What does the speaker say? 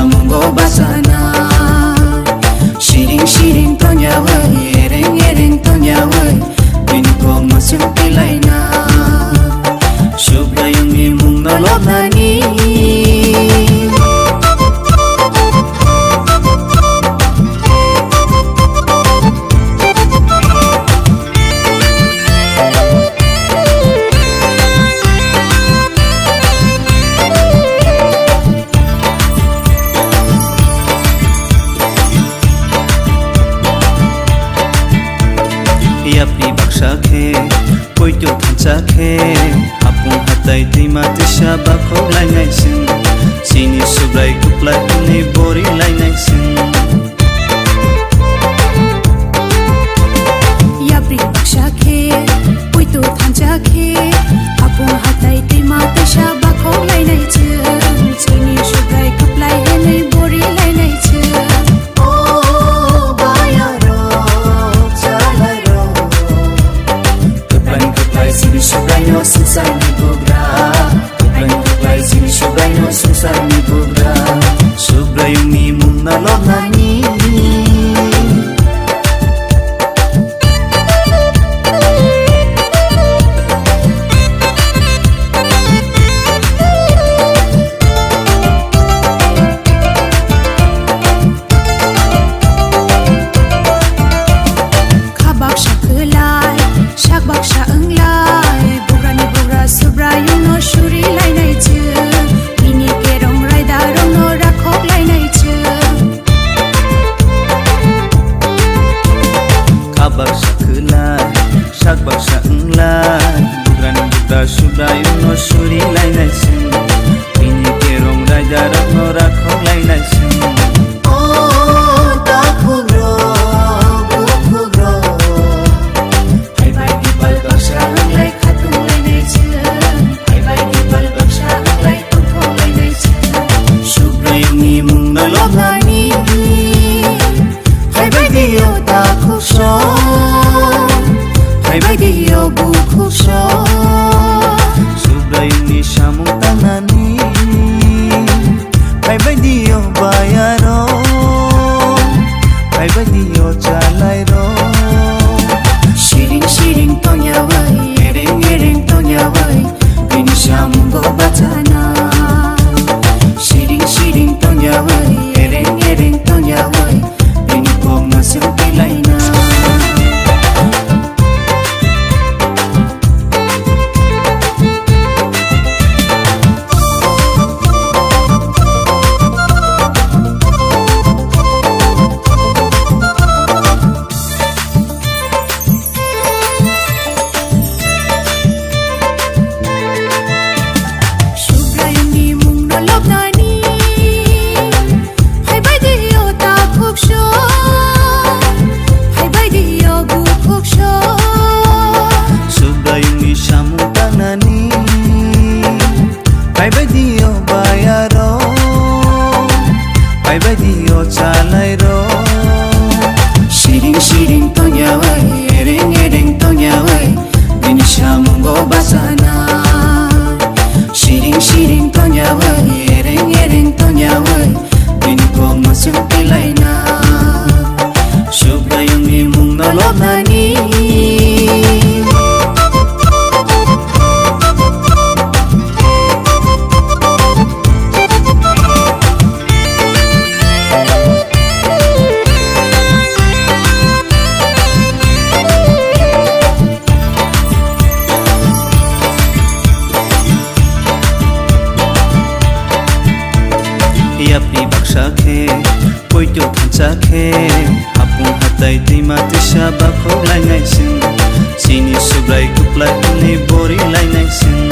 samungo basana shiring shiring tonya wai ereng ereng tonya wai binko masuk pilaina shubra yung imong nalobnani Yapni baksa ke koi to thancha ke apun hatai tima tisha bakho lai nai sin sini subrai kupla ni bori lai nai sin Yapni baksa ke koi to thancha ke apun hatai tima tisha bakho lai nai sin sini subrai kupla ni bori lai nai sin Sini subrai no susah ni bugra, kuplai sini subrai no susah ni bugra. subrai mi munna Nani. Kabak shakulai, shakbak shaenglai. Shuri lai nai chu ini ke rong rai da rong no rakhok lai nai chu kabak shakulai shakbak shaenglai bukan buta subrai no shuri lai nai sin ini ke rong rai da rong no rakhok lai nai sin Dio buku so subrai ni shamu tanani bye dio bayaro bye dio chalai ro shiring shiring tonya wai ereng ereng tonya wai bini shamu go batana shiring shiring tonya wai ereng ereng tonya wai bini ko masuk pilaina bye dio bayaro bye dio chalai ro shiring shiring tonya wai ereng ereng tonya wai bini shamungo basana shiring shiring tonya wai ereng ereng tonya wai bini ko masuk pilaina shubra yung imong nalobnani Yapni baksa ke koi to thancha ke apun hatai tima tisha bakho lai nai sin sini subrai kupla ni bori lai nai sin